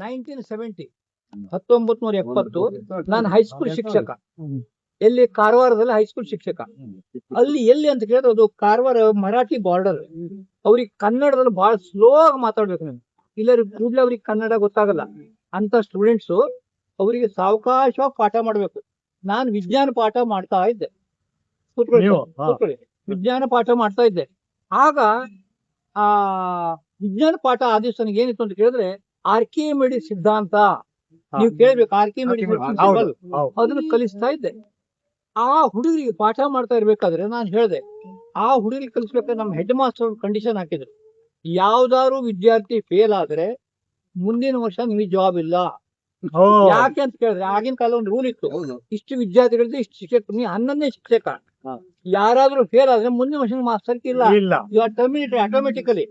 1970 1970 ನಾನು ಹೈಸ್ಕೂಲ್ ಶಿಕ್ಷಕ. ಎಲ್ಲಿ ಕಾರವಾರದಲ್ಲಿ ಹೈಸ್ಕೂಲ್ ಶಿಕ್ಷಕ. ಅಲ್ಲಿ ಎಲ್ಲಿ ಅಂತ ಕೇಳಿದ್ರೆ ಅದು ಕಾರವಾರ ಮರಾಠಿ ಬಾರ್ಡರ್. ಅವ್ರಿಗೆ ಕನ್ನಡದಲ್ಲಿ ಬಹಳ ಸ್ಲೋ ಆಗಿ ಮಾತಾಡ್ಬೇಕು ನೀವು, ಇಲ್ಲರಿ ಕೂಡ್ಲೆ ಅವ್ರಿಗೆ ಕನ್ನಡ ಗೊತ್ತಾಗಲ್ಲ. ಅಂತ ಸ್ಟೂಡೆಂಟ್ಸು ಅವರಿಗೆ ಸಾವಕಾಶವಾಗಿ ಪಾಠ ಮಾಡ್ಬೇಕು. ನಾನು ವಿಜ್ಞಾನ ಪಾಠ ಮಾಡ್ತಾ ಇದ್ದೆ. ಕೂತ್ಕೊಳ್ಳಿ. ವಿಜ್ಞಾನ ಪಾಠ ಮಾಡ್ತಾ ಇದ್ದೆ. ಆಗ ಆ ವಿಜ್ಞಾನ ಪಾಠ ಆ ದಿವಸ ನನಗೆ ಏನಿತ್ತು ಅಂತ ಕೇಳಿದ್ರೆ ಆರ್ಕಿಮಿಡೀಸ್ ಸಿದ್ಧಾಂತ ನೀವು ಕೇಳ್ಬೇಕು. ಆರ್ಕಿಮಿಡೀಸ್ ಅದನ್ನು ಕಲಿಸ್ತಾ ಇದ್ದೆ. ಆ ಹುಡುಗರಿಗೆ ಪಾಠ ಮಾಡ್ತಾ ಇರ್ಬೇಕಾದ್ರೆ ನಾನು ಹೇಳಿದೆ, ಆ ಹುಡುಗರಿಗೆ ಕಲಿಸ್ಬೇಕಾದ್ರೆ ನಮ್ಮ ಹೆಡ್ ಮಾಸ್ಟರ್ ಕಂಡೀಷನ್ ಹಾಕಿದ್ರು, ಯಾವ್ದಾದ್ರು ವಿದ್ಯಾರ್ಥಿ ಫೇಲ್ ಆದ್ರೆ ಮುಂದಿನ ವರ್ಷ ನಿಮಗೆ ಜಾಬ್ ಇಲ್ಲ. ಯಾಕೆ ಅಂತ ಕೇಳಿದ್ರೆ ಆಗಿನ ಕಾಲ ಒಂದು ರೂಲ್ ಇತ್ತು, ಇಷ್ಟು ವಿದ್ಯಾರ್ಥಿಗಳಿದ್ರೆ ಇಷ್ಟು ಶಿಕ್ಷಕ, ನೀವು 11ನೇ ಶಿಕ್ಷಕ. ಯಾರಾದ್ರೂ ಫೇಲ್ ಆದ್ರೆ ಮುಂದಿನ ವರ್ಷ ಮಾಸ್ಟರ್ ಇಲ್ಲ, ಟರ್ಮಿನೇಟೆಡ್ ಆಟೋಮೆಟಿಕಲಿ.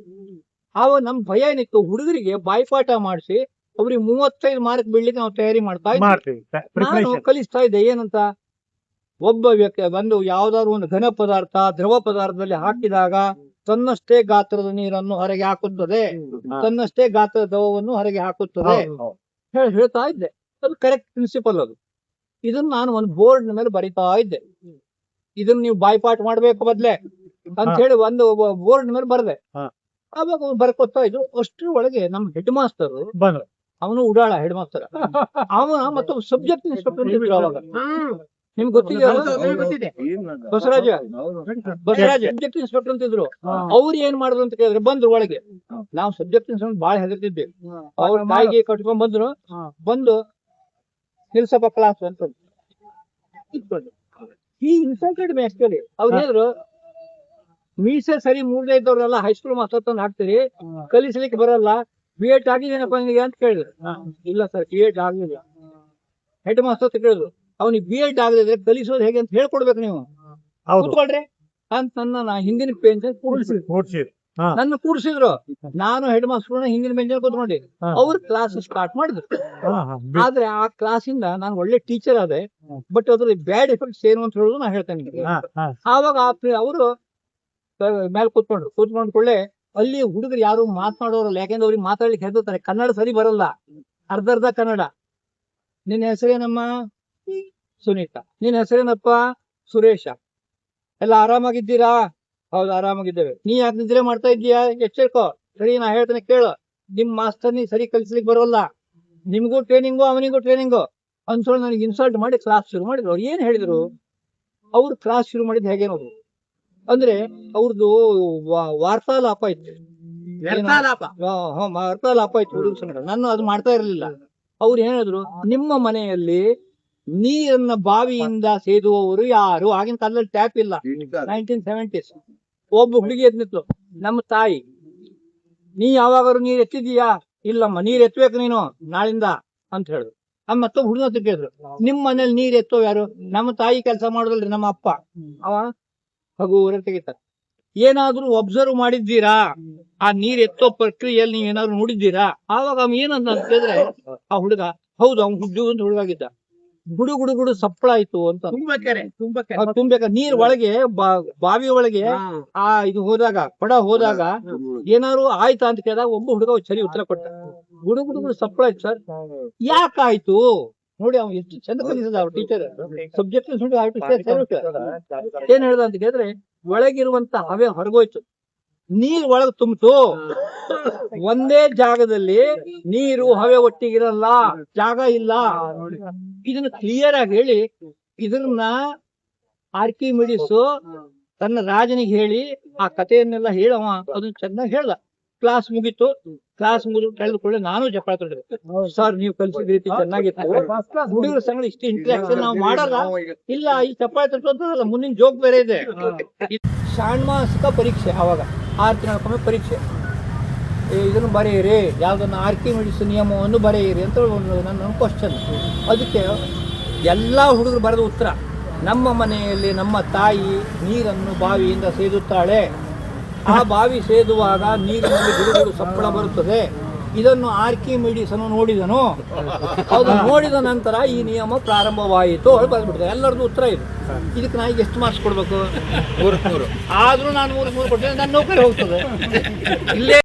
ಆವಾಗ ನಮ್ ಭಯ ಏನಿತ್ತು, ಹುಡುಗರಿಗೆ ಬಾಯ್ಪಾಠ ಮಾಡಿಸಿ ಅವ್ರಿಗೆ 35 ಮಾರ್ಕ್ ಬೀಳ್ಲಿಕ್ಕೆ ನಾವು ತಯಾರಿ ಮಾಡ್ತಾ ಇದ್ವಿ. ನಾನು ಕಲಿಸ್ತಾ ಇದ್ದೆ ಏನಂತ, ಒಬ್ಬ ವ್ಯಕ್ತಿ ಬಂದು ಯಾವ್ದಾದ್ರು ಒಂದು ಘನ ಪದಾರ್ಥ ದ್ರವ ಪದಾರ್ಥದಲ್ಲಿ ಹಾಕಿದಾಗ ತನ್ನಷ್ಟೇ ಗಾತ್ರದ ನೀರನ್ನು ಹೊರಗೆ ಹಾಕುತ್ತದೆ, ತನ್ನಷ್ಟೇ ಗಾತ್ರದ ದ್ರವವನ್ನು ಹೊರಗೆ ಹಾಕುತ್ತದೆ ಹೇಳ್ತಾ ಇದ್ದೆ. ಅದು ಕರೆಕ್ಟ್ ಪ್ರಿನ್ಸಿಪಲ್. ಅದು ಇದನ್ನ ನಾನು ಒಂದು ಬೋರ್ಡ್ ಮೇಲೆ ಬರಿತಾ ಇದ್ದೆ. ಇದನ್ನ ನೀವು ಬಾಯ್ಪಾಠ ಮಾಡ್ಬೇಕು ಬದ್ಲೆ ಅಂತ ಹೇಳಿ ಒಂದು ಬೋರ್ಡ್ ಮೇಲೆ ಬರದೆ. ಆವಾಗ ಬರ್ಕೊತಾ ಇದ್ರು. ಅಷ್ಟ್ರ ಒಳಗೆ ನಮ್ ಹೆಡ್ ಮಾಸ್ಟರ್ ಬಂದ್ರು. ಅವನು ಉಡಾಳ ಹೆಡ್ ಮಾಸ್ಟರ್. ಅವನ ಮತ್ತೊಬ್ಬ ಸಬ್ಜೆಕ್ಟ್ ಇನ್ಸ್ಪೆಕ್ಟರ್ ಇದ್ರು ಅವಾಗ. ನಿಮ್ಗೆ ಗೊತ್ತಿದೆಯಲ್ಲ, ಬಸವರಾಜ ಸಬ್ಜೆಕ್ಟ್ ಇನ್ಸ್ಪೆಕ್ಟರ್ ಅಂತಿದ್ರು. ಅವ್ರು ಏನ್ ಮಾಡಿದ್ರು ಅಂತ ಕೇಳಿದ್ರೆ ಬಂದ್ರು ಒಳಗೆ. ನಾವು ಸಬ್ಜೆಕ್ಟ್ ಇನ್ಸ್ಪೆಕ್ಟರ್ ಬಾಳ ಹೆದರ್ತಿದ್ವಿ. ಅವ್ರ ತಾಯಿಗೆ ಕಟ್ಕೊಂಡ್ ಬಂದ್ರು. ಬಂದು ನಿಲ್ಸಪ್ಪ ಕ್ಲಾಸ್ ಅಂತ ಈ ಇನ್ಸಲ್ಟೆಡ್ ಮೀ ಆಕ್ಚುಲಿ. ಅವ್ರು ಹೇಳಿದ್ರು, ಮೀಸೆ ಸರಿ ಮೂಡದೇ ಇದ್ದವ್ರೆಲ್ಲ ಹೈಸ್ಕೂಲ್ ಮಾಸ್ಟರ್ ತಂದು ಹಾಕ್ತೀರಿ, ಕಲಿಸ್ಲಿಕ್ಕೆ ಬರಲ್ಲ, B.Ed ಆಗಿದೇನಪ್ಪ ನಿನಗೆ ಅಂತ ಕೇಳಿದ್ರು. ಇಲ್ಲ ಸರ್, B.Ed ಆಗ್ಲಿಲ್ಲ. ಹೆಡ್ ಮಾಸ್ಟರ್ ಕೇಳಿದ್ರು, ಅವ್ನಿಗೆ B.Ed ಆಗದಿದ್ರೆ ಕಲಿಸೋದು ಹೇಗೆ ಅಂತ ಹೇಳ್ಕೊಡ್ಬೇಕು ನೀವು, ಕೂತ್ಕೊಳ್ರಿ ಅಂತ ನನ್ನ ಹಿಂದಿನ ಬೆಂಚ್ ನನ್ನ ಕೂರಿಸಿದ್ರು. ನಾನು ಹೆಡ್ ಮಾಸ್ಟರ್ ಹಿಂದಿನ ಬೆಂಚ್ ಕೂತ್ಕೊಂಡಿ. ಅವ್ರ ಕ್ಲಾಸ್ ಸ್ಟಾರ್ಟ್ ಮಾಡಿದ್ರು. ಆದ್ರೆ ಆ ಕ್ಲಾಸಿಂದ ನಾನು ಒಳ್ಳೆ ಟೀಚರ್ ಆದೆ. ಬಟ್ ಅದ್ರಲ್ಲಿ ಬ್ಯಾಡ್ ಎಫೆಕ್ಟ್ಸ್ ಏನು ಅಂತ ಹೇಳೋದು ನಾ ಹೇಳ್ತೇನೆ. ಆವಾಗ ಅವರು ಮೇಲೆ ಕೂತ್ಕೊಂಡ್ ಕೊಳ್ಳೆ ಅಲ್ಲಿ ಹುಡುಗರು ಯಾರು ಮಾತನಾಡೋರಲ್ಲ. ಯಾಕೆಂದ್ರೆ ಅವ್ರಿಗೆ ಮಾತಾಡ್ಲಿಕ್ಕೆ ಹೆದರ್ತಾರೆ, ಕನ್ನಡ ಸರಿ ಬರಲ್ಲ, ಅರ್ಧ ಕನ್ನಡ. ನಿನ್ನ ಹೆಸರೇನಮ್ಮ? ಸುನೀತಾ. ನಿನ್ನ ಹೆಸರೇನಪ್ಪ? ಸುರೇಶ. ಎಲ್ಲ ಆರಾಮಾಗಿದ್ದೀರಾ? ಹೌದು ಆರಾಮಾಗಿದ್ದೇವೆ. ನೀ ಯಾಕೆ ನಿದ್ರೆ ಮಾಡ್ತಾ ಇದ್ದೀಯಾ? ಎಚ್ಚರಿಕೋ. ಸರಿ, ನಾ ಹೇಳ್ತೇನೆ ಕೇಳು. ನಿಮ್ ಮಾಸ್ತರ್ ನೀ ಸರಿ ಕಲಿಸ್ಲಿಕ್ಕೆ ಬರೋಲ್ಲ, ನಿಮ್ಗೂ ಟ್ರೈನಿಂಗು ಅವನಿಗೂ ಟ್ರೈನಿಂಗು ಅನ್ಸೋಳು ನನಗೆ ಇನ್ಸಲ್ಟ್ ಮಾಡಿ ಕ್ಲಾಸ್ ಶುರು ಮಾಡಿದ್ರು. ಅವ್ರು ಏನ್ ಹೇಳಿದ್ರು, ಅವ್ರು ಕ್ಲಾಸ್ ಶುರು ಮಾಡಿದ್ ಹೇಗೆ ನೋಡು ಅಂದ್ರೆ ಅವ್ರದ್ದು ವಾರ್ತಾಲಾಪ ಇತ್ತು. ವಾರ್ತಾಲಾಪ ಇತ್ತು ಹುಡುಗ ಸಂಗಡ. ನಾನು ಅದು ಮಾಡ್ತಾ ಇರಲಿಲ್ಲ. ಅವ್ರು ಹೇಳಿದ್ರು, ನಿಮ್ಮ ಮನೆಯಲ್ಲಿ ನೀರನ್ನ ಬಾವಿಯಿಂದ ಸೇದುವವರು ಯಾರು? ಆಗಿನ ಕಾಲದಲ್ಲಿ ಟ್ಯಾಪ್ ಇಲ್ಲ, 1970s. ಒಬ್ಬ ಹುಡುಗಿ ಎದ್ ನಿಂತ್ಲು, ನಮ್ಮ ತಾಯಿ. ನೀ ಯಾವಾಗಾರು ನೀರ್ ಎತ್ತಿದೀಯಾ? ಇಲ್ಲಮ್ಮ, ನೀರ್ ಎತ್ತಬೇಕು ನೀನು ನಾಳಿಂದ ಅಂತ ಹೇಳಿದ್ರು. ಮತ್ತೊಬ್ಬ ಹುಡುಗ ಕೇಳಿದ್ರು, ನಿಮ್ ಮನೇಲಿ ನೀರ್ ಎತ್ತೋ ಯಾರು? ನಮ್ಮ ತಾಯಿ ಕೆಲಸ ಮಾಡೋದಲ್ರಿ, ನಮ್ಮ ಅಪ್ಪ. ಅವ ಹಗುರ ತೆಗಿತಾರೆ. ಏನಾದ್ರು ಒಬ್ಸರ್ವ್ ಮಾಡಿದ್ದೀರಾ? ಆ ನೀರ್ ಎತ್ತೋ ಪ್ರಕ್ರಿಯೆಯಲ್ಲಿ ನೀವ್ ಏನಾದ್ರು ನೋಡಿದ್ದೀರಾ? ಆವಾಗ ಅವ್ ಏನಂತ ಕೇಳಿದ್ರೆ, ಆ ಹುಡುಗ ಹೌದು ಅವ್ನು ಹುಡುಗಾಗಿದ್ದ. ಗುಡು ಸಪ್ಪಳ ಆಯ್ತು ಅಂತ. ತುಂಬಬೇಕಾ ನೀರ್ ಒಳಗೆ ಬಾವಿ ಒಳಗೆ ಆ ಇದು ಹೋದಾಗ ಕೊಡ ಹೋದಾಗ ಏನಾದ್ರು ಆಯ್ತಾ ಅಂತ ಕೇಳಿದಾಗ ಒಬ್ಬ ಹುಡುಗ ಸರಿ ಉತ್ತರ ಕೊಟ್ಟ, ಗುಡು ಸಪ್ಪಳ ಆಯ್ತು ಸರ್. ಯಾಕಾಯ್ತು ನೋಡಿ, ಅವ್ನು ಎಷ್ಟು ಚಂದ ಕಲಿಸದ ಅವ್ರ ಟೀಚರ್. ಸಬ್ಜೆಕ್ಟ್ ಏನ್ ಹೇಳ್ದ ಅಂತ ಕೇಳಿದ್ರೆ, ಒಳಗಿರುವಂತ ಹವೆ ಹೊರಗೋಯ್ತು, ನೀರ್ ಒಳಗೆ ತುಂಬಿತು. ಒಂದೇ ಜಾಗದಲ್ಲಿ ನೀರು ಹವೆ ಒಟ್ಟಿಗಿರಲ್ಲ, ಜಾಗ ಇಲ್ಲ. ಇದನ್ನ ಕ್ಲಿಯರ್ ಆಗಿ ಹೇಳಿ, ಇದನ್ನ ಆರ್ಕಿಮಿಡೀಸ್ ತನ್ನ ರಾಜನಿಗೆ ಹೇಳಿ ಆ ಕಥೆಯನ್ನೆಲ್ಲ ಹೇಳವ ಅದನ್ನ ಚೆನ್ನಾಗಿ ಹೇಳ್ದ. ಕ್ಲಾಸ್ ಮುಗೀತು. ಕ್ಲಾಸ್ ಮುಗಿದು ಕಳೆದುಕೊಳ್ಳಿ ನಾನು ಜಪಾಳ ತೊಡಿದೆ. ಸರ್, ನೀವು ಕಲಿಸಿದ ರೀತಿ ಚೆನ್ನಾಗಿತ್ತು, ಹುಡುಗರ ಸಂಗಡ ಇಷ್ಟು ಇಂಟ್ರಾಕ್ಷನ್ ನಾವು ಮಾಡಲ್ಲ. ಇಲ್ಲ, ಈ ಚಪ್ಪಾಳೆ ತಟ್ಟಲ್ಲ, ಮುಂದಿನ ಜೋಕ್ ಬೇರೆ ಇದೆ. ಷಾಣ್ಮಾಸಿಕ ಪರೀಕ್ಷೆ, ಅವಾಗ 6 ತಿಂಗಳಕ್ಕೊಮ್ಮೆ ಪರೀಕ್ಷೆ. ಇದನ್ನು ಬರೆಯಿರಿ, ಯಾವ್ದನ್ನ ಆರ್ಕಿಮಿಡೀಸ್ ನಿಯಮವನ್ನು ಬರೆಯಿರಿ ಅಂತ ನನ್ನ ಕ್ವಶನ್. ಅದಕ್ಕೆ ಎಲ್ಲ ಹುಡುಗರು ಬರೆದ ಉತ್ತರ, ನಮ್ಮ ಮನೆಯಲ್ಲಿ ನಮ್ಮ ತಾಯಿ ನೀರನ್ನು ಬಾವಿಯಿಂದ ಸೇದುತ್ತಾಳೆ. ಆ ಬಾವಿ ಸೇದುವಾಗ ನೀರಿನಲ್ಲಿ ಗುಡುಗುಡು ಸಪ್ಪಳ ಬರುತ್ತದೆ. ಇದನ್ನು ಆರ್ಕಿಮಿಡೀಸ್ ನೋಡಿದನು. ಅದು ನೋಡಿದ ನಂತರ ಈ ನಿಯಮ ಪ್ರಾರಂಭವಾಯಿತು ಬಂದ್ಬಿಡ್ತಾರೆ. ಎಲ್ಲರದ್ದು ಉತ್ತರ ಇದು. ಇದಕ್ಕೆ ನಾ ಈಗ ಎಷ್ಟು ಮಾರ್ಕ್ಸ್ ಕೊಡ್ಬೇಕು? 300. ಆದ್ರೂ ನಾನು 300 ಕೊಟ್ಟರೆ ನನ್ನ ನೌಕರಿ ಹೋಗ್ತದೆ. ಇಲ್ಲೇ